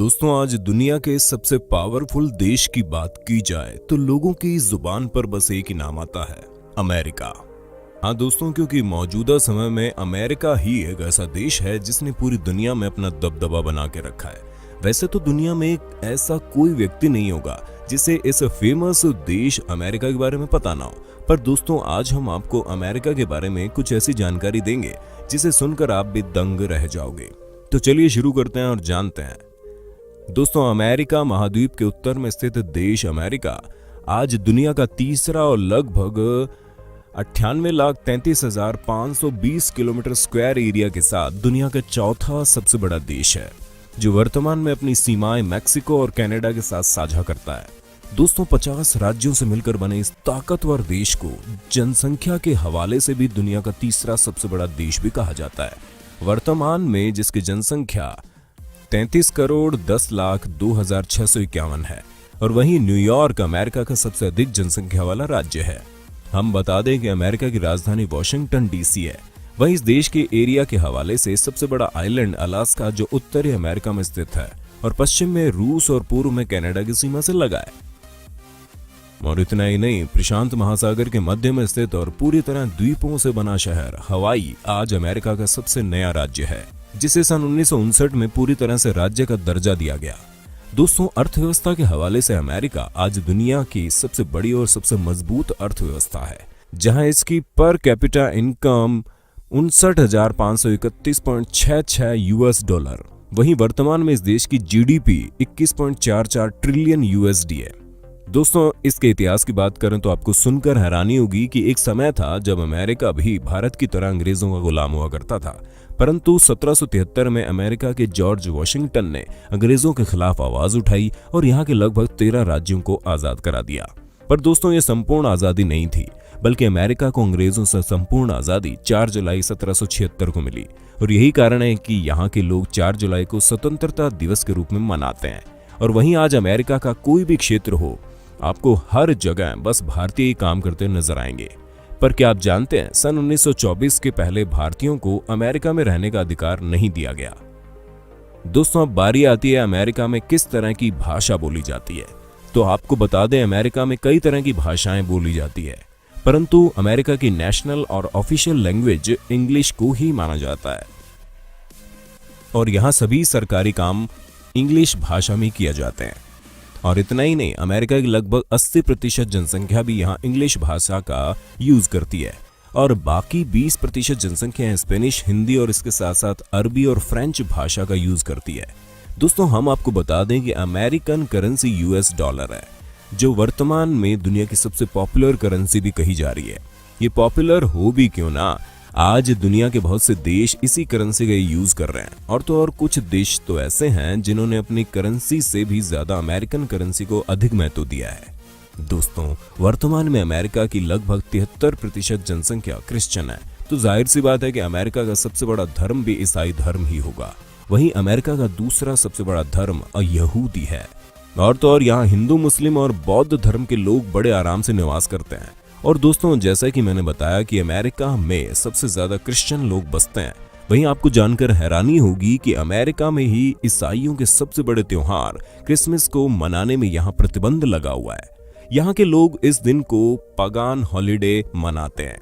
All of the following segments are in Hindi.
दोस्तों, आज दुनिया के सबसे पावरफुल देश की बात की जाए तो लोगों की जुबान पर बस एक ही नाम आता है, अमेरिका। हाँ दोस्तों, क्योंकि मौजूदा समय में अमेरिका ही एक ऐसा देश है जिसने पूरी दुनिया में अपना दबदबा बना के रखा है। वैसे तो दुनिया में एक ऐसा कोई व्यक्ति नहीं होगा जिसे इस फेमस देश अमेरिका के बारे में पता ना हो, पर दोस्तों आज हम आपको अमेरिका के बारे में कुछ ऐसी जानकारी देंगे जिसे सुनकर आप भी दंग रह जाओगे। तो चलिए शुरू करते हैं और जानते हैं। दोस्तों, अमेरिका महाद्वीप के उत्तर में स्थित देश अमेरिका आज दुनिया का तीसरा और लगभग 98,33,520 किलोमीटर स्क्वायर एरिया के साथ दुनिया का चौथा सबसे बड़ा देश है, जो वर्तमान में अपनी सीमाएं मैक्सिको और कनाडा के साथ साझा करता है। दोस्तों, 50 राज्यों से मिलकर बने इस ताकतवर देश को जनसंख्या के हवाले से भी दुनिया का तीसरा सबसे बड़ा देश भी कहा जाता है। वर्तमान में जिसकी जनसंख्या 33,10,02,651 है और वहीं न्यूयॉर्क अमेरिका का सबसे अधिक जनसंख्या वाला राज्य है। हम बता दें कि अमेरिका की राजधानी वॉशिंगटन डीसी है। वहीं इस देश के एरिया के हवाले से सबसे बड़ा आइलैंड अलास्का, जो उत्तरी अमेरिका में स्थित है और पश्चिम में रूस और पूर्व में कनाडा की सीमा से लगा है। और इतना ही नहीं, प्रशांत महासागर के मध्य में स्थित और पूरी तरह द्वीपों से बना शहर हवाई आज अमेरिका का सबसे नया राज्य है, जिसे सन 1959 में पूरी तरह से राज्य का दर्जा दिया गया। दोस्तों, अर्थव्यवस्था के हवाले से अमेरिका आज दुनिया की सबसे बड़ी और सबसे मजबूत अर्थव्यवस्था है, जहां इसकी per capita income 59,531.66 US dollar. वहीं वर्तमान में इस देश की जीडीपी 21.44 ट्रिलियन यूएसडी है। दोस्तों, इसके इतिहास की बात करें तो आपको सुनकर हैरानी होगी कि एक समय था जब अमेरिका भी भारत की तरह अंग्रेजों का गुलाम हुआ करता था, परंतु 1773 में अमेरिका के जॉर्ज वॉशिंगटन ने अंग्रेजों के खिलाफ आवाज उठाई और यहाँ के लगभग 13 राज्यों को आजाद करा दिया। पर दोस्तों, ये संपूर्ण आजादी नहीं थी, बल्कि अमेरिका को अंग्रेजों से संपूर्ण आजादी 4 जुलाई 1776 को मिली। और यही कारण है कि यहाँ के लोग 4 जुलाई को स्वतंत्रता दिवस के रूप में मनाते हैं। और वहीं आज अमेरिका का कोई भी क्षेत्र हो, आपको हर जगह बस भारतीय ही काम करते नजर आएंगे। पर क्या आप जानते हैं, सन 1924 के पहले भारतीयों को अमेरिका में रहने का अधिकार नहीं दिया गया। दोस्तों, अब बारी आती है अमेरिका में किस तरह की भाषा बोली जाती है। तो आपको बता दें, अमेरिका में कई तरह की भाषाएं बोली जाती है, परंतु अमेरिका की नेशनल और ऑफिशियल लैंग्वेज इंग्लिश को ही माना जाता है और यहाँ सभी सरकारी काम इंग्लिश भाषा में किए जाते हैं। और इतना ही नहीं, अमेरिका की लगभग 80% जनसंख्या भी यहाँ इंग्लिश भाषा का यूज करती है और बाकी 20% जनसंख्या स्पेनिश, हिंदी और इसके साथ साथ अरबी और फ्रेंच भाषा का यूज करती है। दोस्तों, हम आपको बता दें कि अमेरिकन करेंसी यूएस डॉलर है, जो वर्तमान में दुनिया की सबसे पॉपुलर करेंसी भी कही जा रही है। ये पॉपुलर हो भी क्यों ना, आज दुनिया के बहुत से देश इसी करेंसी का यूज कर रहे हैं और तो और कुछ देश तो ऐसे हैं जिन्होंने अपनी करेंसी से भी ज्यादा अमेरिकन करेंसी को अधिक महत्व दिया है। दोस्तों, वर्तमान में अमेरिका की लगभग 73% जनसंख्या क्रिश्चियन है, तो जाहिर सी बात है कि अमेरिका का सबसे बड़ा धर्म भी ईसाई धर्म ही होगा। वहीं अमेरिका का दूसरा सबसे बड़ा धर्म यहूदी है और तो और यहाँ हिंदू, मुस्लिम और बौद्ध धर्म के लोग बड़े आराम से निवास करते हैं। और दोस्तों, जैसा कि मैंने बताया कि अमेरिका में सबसे ज्यादा क्रिश्चियन लोग बसते हैं, वहीं आपको जानकर हैरानी होगी कि अमेरिका में ही ईसाइयों के सबसे बड़े त्योहार क्रिसमस को मनाने में यहाँ प्रतिबंध लगा हुआ है। यहाँ के लोग इस दिन को पगान हॉलिडे मनाते हैं,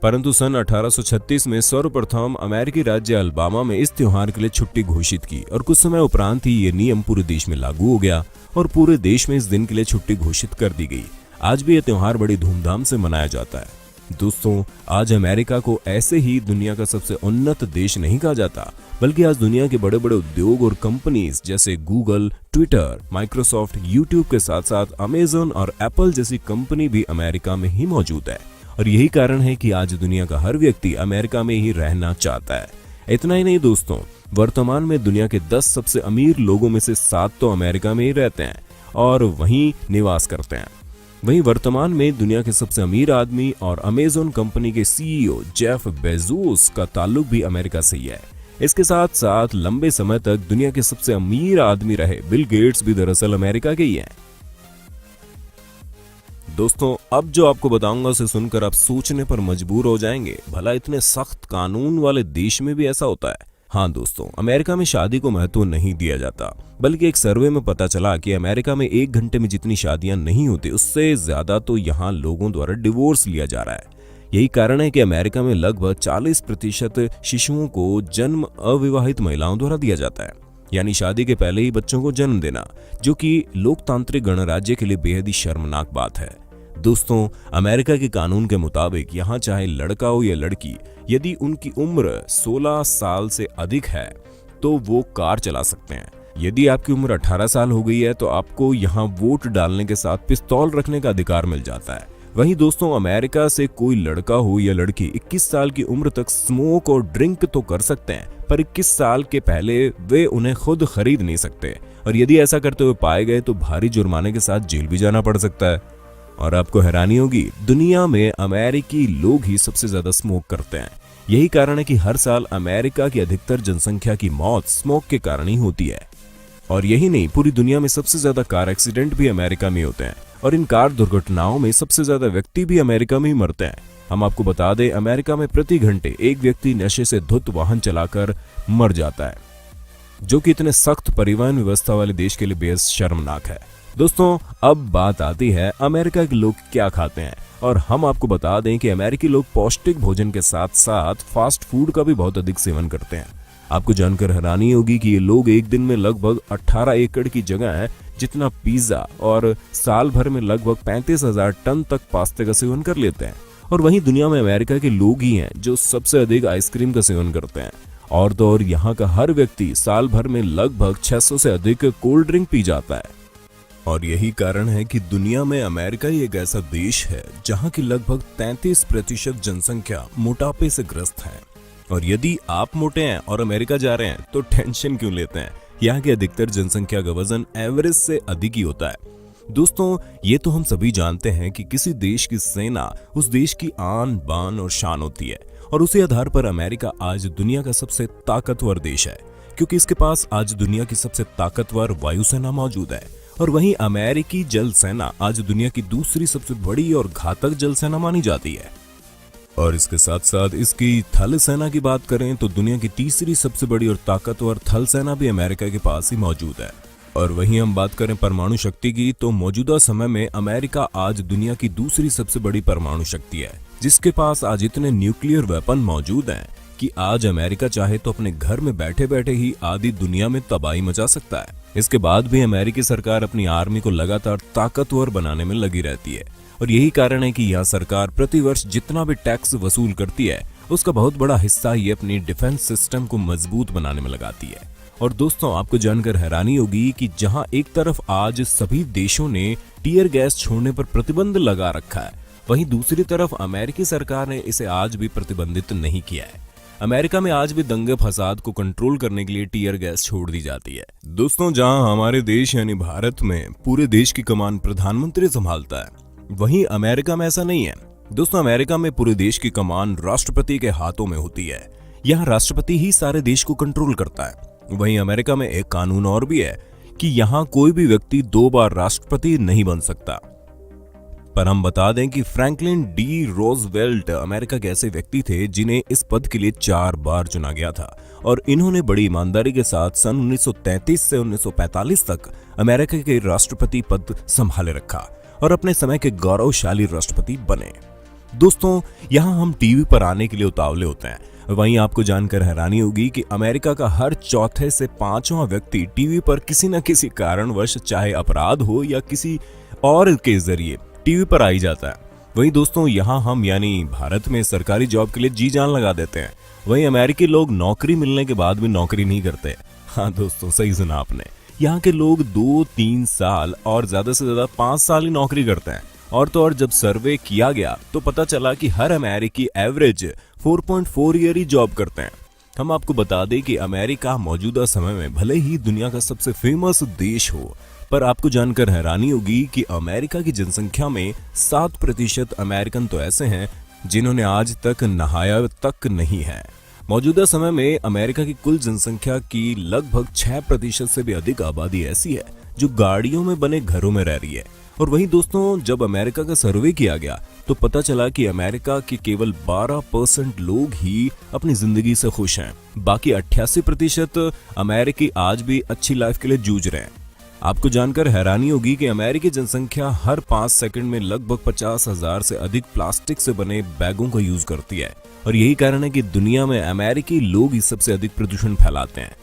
परंतु सन 1836 में सर्वप्रथम अमेरिकी राज्य अलाबामा में इस त्योहार के लिए छुट्टी घोषित की और कुछ समय उपरांत ही ये नियम पूरे देश में लागू हो गया और पूरे देश में इस दिन के लिए छुट्टी घोषित कर दी गई। आज भी यह त्योहार बड़ी धूमधाम से मनाया जाता है। दोस्तों, आज अमेरिका को ऐसे ही दुनिया का सबसे उन्नत देश नहीं कहा जाता, बल्कि आज दुनिया के बड़े बड़े उद्योग और कंपनीज जैसे गूगल, ट्विटर, माइक्रोसॉफ्ट, यूट्यूब के साथ साथ अमेजन और एप्पल जैसी कंपनी भी अमेरिका में ही मौजूद है। और यही कारण है कि आज दुनिया का हर व्यक्ति अमेरिका में ही रहना चाहता है। इतना ही नहीं दोस्तों, वर्तमान में दुनिया के 10 सबसे अमीर लोगों में से 7 तो अमेरिका में ही रहते हैं और वहीं निवास करते हैं। वहीं वर्तमान में दुनिया के सबसे अमीर आदमी और अमेजन कंपनी के सीईओ जेफ बेजोस का ताल्लुक भी अमेरिका से ही है। इसके साथ साथ लंबे समय तक दुनिया के सबसे अमीर आदमी रहे बिल गेट्स भी दरअसल अमेरिका के ही हैं। दोस्तों, अब जो आपको बताऊंगा उसे सुनकर आप सोचने पर मजबूर हो जाएंगे, भला इतने सख्त कानून वाले देश में भी ऐसा होता है। हाँ दोस्तों, अमेरिका में शादी को महत्व नहीं दिया जाता, बल्कि एक सर्वे में पता चला कि अमेरिका में 1 घंटे में जितनी शादियां नहीं होती, उससे ज्यादा तो यहाँ लोगों द्वारा डिवोर्स लिया जा रहा है। यही कारण है कि अमेरिका में लगभग 40% शिशुओं को जन्म अविवाहित महिलाओं द्वारा दिया जाता है, यानी शादी के पहले ही बच्चों को जन्म देना, जो कि लोकतांत्रिक गणराज्य के लिए बेहद ही शर्मनाक बात है। दोस्तों, अमेरिका के कानून के मुताबिक यहाँ चाहे लड़का हो या लड़की, यदि उनकी उम्र 16 साल से अधिक है तो वो कार चला सकते हैं। यदि आपकी उम्र 18 साल हो गई है तो आपको यहाँ वोट डालने के साथ पिस्तौल रखने का अधिकार मिल जाता है। वहीं दोस्तों, अमेरिका से कोई लड़का हो या लड़की 21 साल की उम्र तक स्मोक और ड्रिंक तो कर सकते हैं, पर 21 साल के पहले वे उन्हें खुद खरीद नहीं सकते, और यदि ऐसा करते हुए पाए गए तो भारी जुर्माने के साथ जेल भी जाना पड़ सकता है। और आपको हैरानी होगी, दुनिया में अमेरिकी लोग ही सबसे ज्यादा स्मोक करते हैं। यही कारण है कि हर साल अमेरिका की अधिकतर जनसंख्या की मौत स्मोक के कारण ही होती है। और यही नहीं, पूरी दुनिया में सबसे ज्यादा कार एक्सीडेंट भी अमेरिका में होते हैं, और इन कार दुर्घटनाओं में सबसे ज्यादा व्यक्ति भी अमेरिका में ही मरते हैं। हम आपको बता दें, अमेरिका में प्रति घंटे एक व्यक्ति नशे से धुत वाहन चलाकर मर जाता है, जो कि इतने सख्त परिवहन व्यवस्था वाले देश के लिए बेहद शर्मनाक है। दोस्तों, अब बात आती है अमेरिका के लोग क्या खाते हैं, और हम आपको बता दें कि अमेरिकी लोग पौष्टिक भोजन के साथ साथ फास्ट फूड का भी बहुत अधिक सेवन करते हैं। आपको जानकर हैरानी होगी कि ये लोग एक दिन में लगभग 18 एकड़ की जगह है जितना पिज्जा और साल भर में लगभग 35,000 टन तक पास्ते का सेवन कर लेते हैं। और वहीं दुनिया में अमेरिका के लोग ही हैं जो सबसे अधिक आइसक्रीम का सेवन करते हैं, और तो और यहाँ का हर व्यक्ति साल भर में लगभग 600 से अधिक कोल्ड ड्रिंक पी जाता है। और यही कारण है कि दुनिया में अमेरिका ही एक ऐसा देश है जहां की लगभग 33% जनसंख्या मोटापे से ग्रस्त है। और यदि आप मोटे हैं और अमेरिका जा रहे हैं तो टेंशन क्यों लेते हैं, यहाँ की अधिकतर जनसंख्या का वजन एवरेज से अधिक ही होता है। दोस्तों, ये तो हम सभी जानते हैं कि किसी देश की सेना उस देश की आन बान और शान होती है, और उसी आधार पर अमेरिका आज दुनिया का सबसे ताकतवर देश है, क्योंकि इसके पास आज दुनिया की सबसे ताकतवर वायुसेना मौजूद है। और वहीं अमेरिकी जल सेना आज दुनिया की दूसरी सबसे बड़ी और घातक जल सेना मानी जाती है। और इसके साथ साथ इसकी थल सेना की बात करें तो दुनिया की तीसरी सबसे बड़ी और ताकतवर थल सेना भी अमेरिका के पास ही मौजूद है। और वहीं हम बात करें परमाणु शक्ति की, तो मौजूदा समय में अमेरिका आज दुनिया की दूसरी सबसे बड़ी परमाणु शक्ति है, जिसके पास आज इतने न्यूक्लियर वेपन मौजूद हैं कि आज अमेरिका चाहे तो अपने घर में बैठे बैठे ही आधी दुनिया में तबाही मचा सकता है। इसके बाद भी अमेरिकी सरकार अपनी आर्मी को लगातार ताकतवर बनाने में लगी रहती है, और यही कारण है कि यह सरकार प्रतिवर्ष जितना भी टैक्स वसूल करती है उसका बहुत बड़ा हिस्सा ये अपनी डिफेंस सिस्टम को मजबूत बनाने में लगाती है। और दोस्तों, आपको जानकर हैरानी होगी कि जहां एक तरफ आज सभी देशों ने टीयर गैस छोड़ने पर प्रतिबंध लगा रखा है, वहीं दूसरी तरफ अमेरिकी सरकार ने इसे आज भी प्रतिबंधित नहीं किया है। अमेरिका में आज भी दंगे फसाद को कंट्रोल करने के लिए टीयर गैस छोड़ दी जाती है। दोस्तों, जहां हमारे देश यानी भारत में पूरे देश की कमान प्रधानमंत्री संभालता है, वहीं अमेरिका में ऐसा नहीं है। दोस्तों, अमेरिका में पूरे देश की कमान राष्ट्रपति के हाथों में होती है। यहाँ राष्ट्रपति ही सारे देश को कंट्रोल करता है। वहीं अमेरिका में एक कानून और भी है कि यहाँ कोई भी व्यक्ति 2 बार राष्ट्रपति नहीं बन सकता। पर हम बता दें कि फ्रैंकलिन डी रोजवेल्ट अमेरिका के ऐसे व्यक्ति थे जिन्हें इस पद के लिए 4 बार चुना गया था, और इन्होंने बड़ी ईमानदारी के साथ सन 1933 से 1945 तक अमेरिका के राष्ट्रपति पद संभाले रखा और अपने समय के गौरवशाली राष्ट्रपति बने। दोस्तों, यहाँ हम टीवी पर आने के लिए उतावले होते हैं, वहीं आपको जानकर हैरानी होगी कि अमेरिका का हर चौथे से 5वां व्यक्ति टीवी पर किसी न किसी कारणवश, चाहे अपराध हो या किसी और के जरिए, टीवी पर आ ही जाता है। वहीं दोस्तों, यहाँ हम यानी भारत में सरकारी जॉब के लिए जी जान लगा देते हैं, वहीं अमेरिकी लोग नौकरी मिलने के बाद भी नौकरी नहीं करते। हाँ दोस्तों, सही सुना आपने, यहाँ के लोग 2-3 साल और ज्यादा से ज्यादा 5 साल ही नौकरी करते हैं। और तो और जब सर्वे किया गया तो पता चला कि हर अमेरिकी एवरेज 4.4 ईयर ही जॉब करते हैं। हम आपको बता दें कि अमेरिका मौजूदा समय में भले ही दुनिया का सबसे फेमस देश हो, पर आपको जानकर हैरानी होगी कि अमेरिका की जनसंख्या में 7% अमेरिकन तो ऐसे हैं जिन्होंने आज तक नहाया तक नहीं है। मौजूदा समय में अमेरिका की कुल जनसंख्या की लगभग 6% से भी अधिक आबादी ऐसी है जो गाड़ियों में बने घरों में रह रही है। और वहीं दोस्तों जब अमेरिका का सर्वे किया गया तो पता चला कि अमेरिका के केवल 12% लोग ही अपनी जिंदगी से खुश हैं। बाकी 88% अमेरिकी आज भी अच्छी लाइफ के लिए जूझ रहे हैं। आपको जानकर हैरानी होगी कि अमेरिकी जनसंख्या हर 5 सेकंड में लगभग 50,000 से अधिक प्लास्टिक से बने बैगों का यूज करती है और यही कारण है कि दुनिया में अमेरिकी लोग ही सबसे अधिक प्रदूषण फैलाते हैं।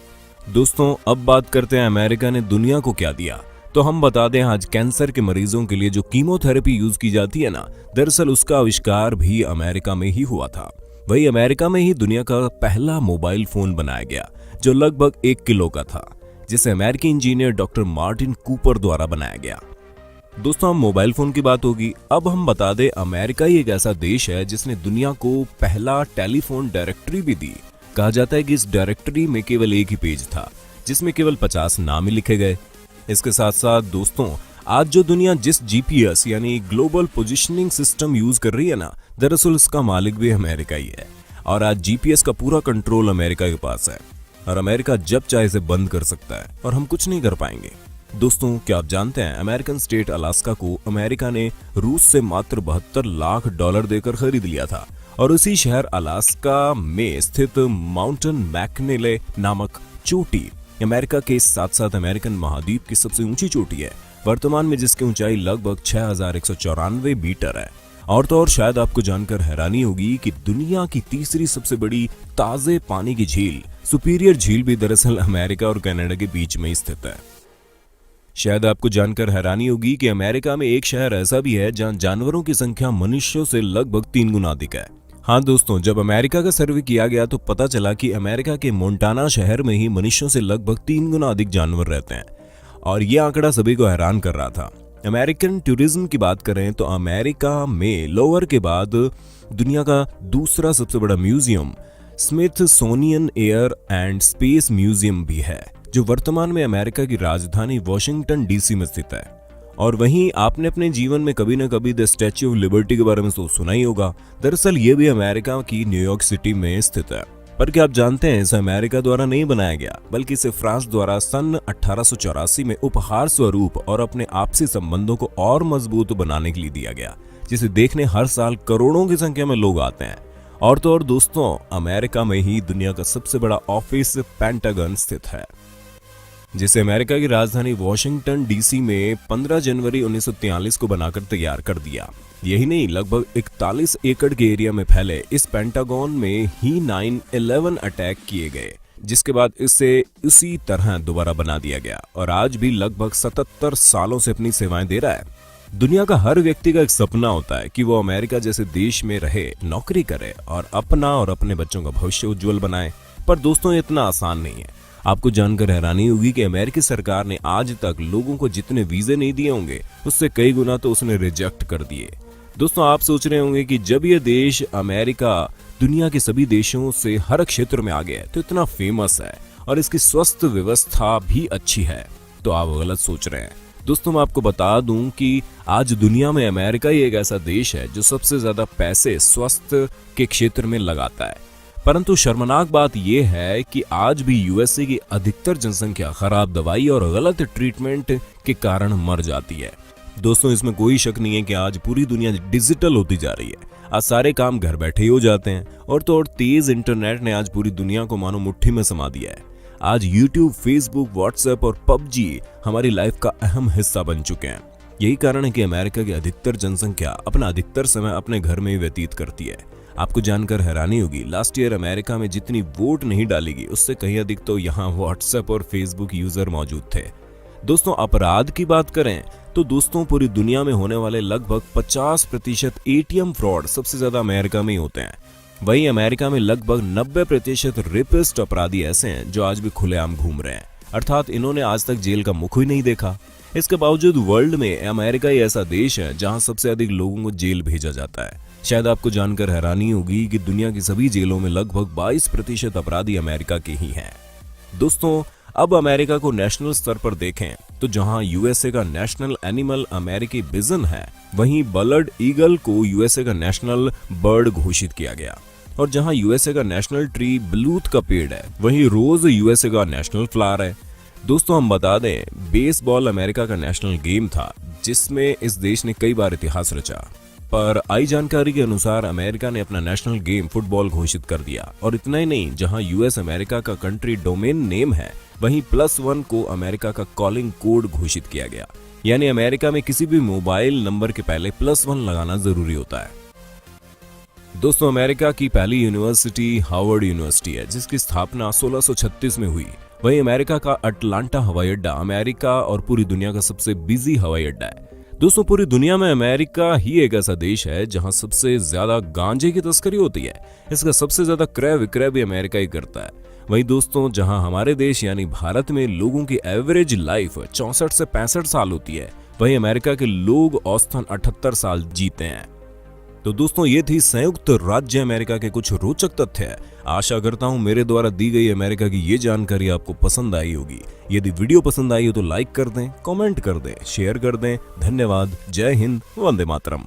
दोस्तों अब बात करते हैं अमेरिका ने दुनिया को क्या दिया। तो हम बता दें आज कैंसर के मरीजों के लिए जो कीमोथेरेपी यूज की जाती है ना, दरअसल उसका आविष्कार भी अमेरिका में ही हुआ था। वही अमेरिका में ही दुनिया का पहला मोबाइल फोन बनाया गया जो लगभग 1 किलो का था, जिसे अमेरिकी इंजीनियर डॉक्टर मार्टिन कूपर द्वारा बनाया गया। दोस्तों हम मोबाइल फोन की बात होगी, अब हम बता दें अमेरिका ही एक ऐसा देश है जिसने दुनिया को पहला टेलीफोन डायरेक्टरी भी दी। कहा जाता है कि इस डायरेक्टरी में केवल एक ही पेज था जिसमें केवल 50 नाम ही लिखे गए। इसके साथ साथ दोस्तों आज जो दुनिया जिस जीपीएस यानी ग्लोबल पोजिशनिंग सिस्टम यूज कर रही है ना, दरअसल उसका मालिक भी अमेरिका ही है और आज जीपीएस का पूरा कंट्रोल अमेरिका के पास है और अमेरिका जब चाहे इसे बंद कर सकता है और हम कुछ नहीं कर पाएंगे। दोस्तों क्या आप जानते हैं अमेरिकन स्टेट अलास्का को अमेरिका ने रूस से मात्र $72 लाख देकर खरीद लिया था और उसी शहर अलास्का में स्थित माउंटेन मैकनेले नामक चोटी अमेरिका के साथ साथ अमेरिकन महाद्वीप की सबसे ऊंची चोटी है, वर्तमान में जिसकी ऊंचाई लगभग 6194 मीटर है। और तो और शायद आपको जानकर हैरानी होगी कि दुनिया की तीसरी सबसे बड़ी ताजे पानी की झील सुपीरियर झील भी दरअसल अमेरिका और कनाडा के बीच में स्थित है। शायद आपको जानकर हैरानी होगी कि अमेरिका में एक शहर ऐसा भी है जहां जानवरों की संख्या मनुष्यों से लगभग 3 गुना अधिक है। हाँ दोस्तों जब अमेरिका का सर्वे किया गया तो पता चला कि अमेरिका के मोंटाना शहर में ही मनुष्यों से लगभग 3 गुना अधिक जानवर रहते हैं और यह आंकड़ा सभी को हैरान कर रहा था। अमेरिकन टूरिज्म की बात करें तो अमेरिका में लोअर के बाद दुनिया का दूसरा सबसे बड़ा museum Smithsonian air and space museum भी है, जो वर्तमान में अमेरिका की राजधानी वॉशिंगटन डीसी में स्थित है। और वहीं आपने अपने जीवन में कभी न कभी द स्टैच्यू ऑफ लिबर्टी के बारे में तो सुना ही होगा। दरअसल ये भी अमेरिका की न्यूयॉर्क सिटी में स्थित है। पर क्या आप जानते हैं इसे अमेरिका द्वारा नहीं बनाया गया बल्कि इसे फ्रांस द्वारा सन 1884 में उपहार स्वरूप और अपने आपसी संबंधों को और मजबूत बनाने के लिए दिया गया, जिसे देखने हर साल करोड़ों की संख्या में लोग आते हैं। और तो और दोस्तों अमेरिका में ही दुनिया का सबसे बड़ा ऑफिस पेंटागन स्थित है, जिसे अमेरिका की राजधानी वॉशिंगटन डीसी में 15 जनवरी 1943 को बनाकर तैयार कर दिया। यही नहीं, लगभग 41 एकड़ के एरिया में फैले इस पेंटागन में ही 9/11 अटैक किए गए, जिसके बाद इसे उसी तरह दोबारा बना दिया गया और आज भी लगभग 77 सालों से अपनी सेवाएं दे रहा है। दुनिया का हर व्यक्ति का एक सपना होता है कि वो अमेरिका जैसे देश में रहे, नौकरी करे और अपना और अपने बच्चों का भविष्य उज्जवल बनाए। पर दोस्तों इतना आसान नहीं है। आपको जानकर हैरानी होगी कि अमेरिकी सरकार ने आज तक लोगों को जितने वीजे नहीं दिए होंगे उससे कई गुना तो उसने रिजेक्ट कर दिए। दोस्तों आप सोच रहे होंगे कि जब ये देश अमेरिका दुनिया के सभी देशों से हर क्षेत्र में आगे है तो इतना फेमस है और इसकी स्वास्थ्य व्यवस्था भी अच्छी है, तो आप गलत सोच रहे हैं। दोस्तों मैं आपको बता दूं कि आज दुनिया में अमेरिका ही एक ऐसा देश है जो सबसे ज्यादा पैसे स्वास्थ्य के क्षेत्र में लगाता है। परंतु शर्मनाक बात यह है कि आज भी यूएसए की अधिकतर जनसंख्या खराब दवाई और गलत ट्रीटमेंट के कारण मर जाती है। दोस्तों इसमें कोई शक नहीं है कि आज पूरी दुनिया डिजिटल होती जा रही है। आज सारे काम घर बैठे ही हो जाते हैं और तो और तेज इंटरनेट ने आज पूरी दुनिया को मानो मुट्ठी में समा दिया है। आज यूट्यूब, फेसबुक, व्हाट्सएप और पबजी हमारी लाइफ का अहम हिस्सा बन चुके हैं। यही कारण है कि अमेरिका की अधिकतर जनसंख्या अपना अधिकतर समय अपने घर में ही व्यतीत करती है। आपको जानकर हैरानी होगी, लास्ट ईयर अमेरिका में जितनी वोट नहीं डाली गई उससे कहीं अधिक तो यहाँ व्हाट्सएप और फेसबुक यूजर मौजूद थे। दोस्तों अपराध की बात करें तो दोस्तों पूरी दुनिया में होने वाले लगभग 50% एटीएम फ्रॉड सबसे ज्यादा अमेरिका में ही होते हैं। वहीं अमेरिका में लगभग 90% रेपिस्ट अपराधी ऐसे हैं जो आज भी खुलेआम घूम रहे हैं, अर्थात इन्होंने आज तक जेल का मुख ही नहीं देखा। इसके बावजूद वर्ल्ड में अमेरिका ही ऐसा देश है जहां सबसे अधिक लोगों को जेल भेजा जाता है। शायद आपको जानकर हैरानी होगी कि दुनिया की सभी जेलों में लगभग 22% अपराधी अमेरिका के ही हैं। दोस्तों अब अमेरिका को नेशनल स्तर पर देखें तो जहां यूएसए का नेशनल एनिमल अमेरिकी बिजन है, वहीं बलड ईगल को यूएसए का नेशनल बर्ड घोषित किया गया। और जहां यूएसए का नेशनल ट्री बलूत का पेड़ है, वहीं रोज यूएसए का नेशनल फ्लावर है। दोस्तों हम बता दें बेसबॉल अमेरिका का नेशनल गेम था। जिसमें इस देश ने कई बार इतिहास रचा। पर आई जानकारी के अनुसार अमेरिका ने अपना नेशनल गेम फुटबॉल घोषित कर दिया। और इतना ही नहीं, जहां यूएस अमेरिका का कंट्री डोमेन नेम है, वहीं +1 को अमेरिका का कॉलिंग कोड घोषित किया गया। यानी अमेरिका में किसी भी मोबाइल नंबर के पहले +1 लगाना जरूरी होता है। दोस्तों, अमेरिका की पहली यूनिवर्सिटी हार्वर्ड यूनिवर्सिटी है, जिसकी स्थापना 1636 में हुई। वहीं अमेरिका का अटलांटा हवाई अड्डा अमेरिका और पूरी दुनिया का सबसे बिजी हवाई अड्डा है। दोस्तों, पूरी दुनिया में अमेरिका ही एक ऐसा देश है जहां सबसे ज्यादा गांजे की तस्करी होती है। इसका सबसे ज्यादा क्रय विक्रय भी अमेरिका ही करता है। वहीं दोस्तों, जहां हमारे देश यानी भारत में लोगों की एवरेज लाइफ 64 से 65 साल होती है, वहीं अमेरिका के लोग औसतन 78 साल जीते हैं। तो दोस्तों, ये थी संयुक्त राज्य अमेरिका के कुछ रोचक तथ्य। आशा करता हूं मेरे द्वारा दी गई अमेरिका की ये जानकारी आपको पसंद आई होगी। यदि वीडियो पसंद आई हो तो लाइक कर दें, कमेंट कर दें, शेयर कर दें। धन्यवाद। जय हिंद, वंदे मातरम।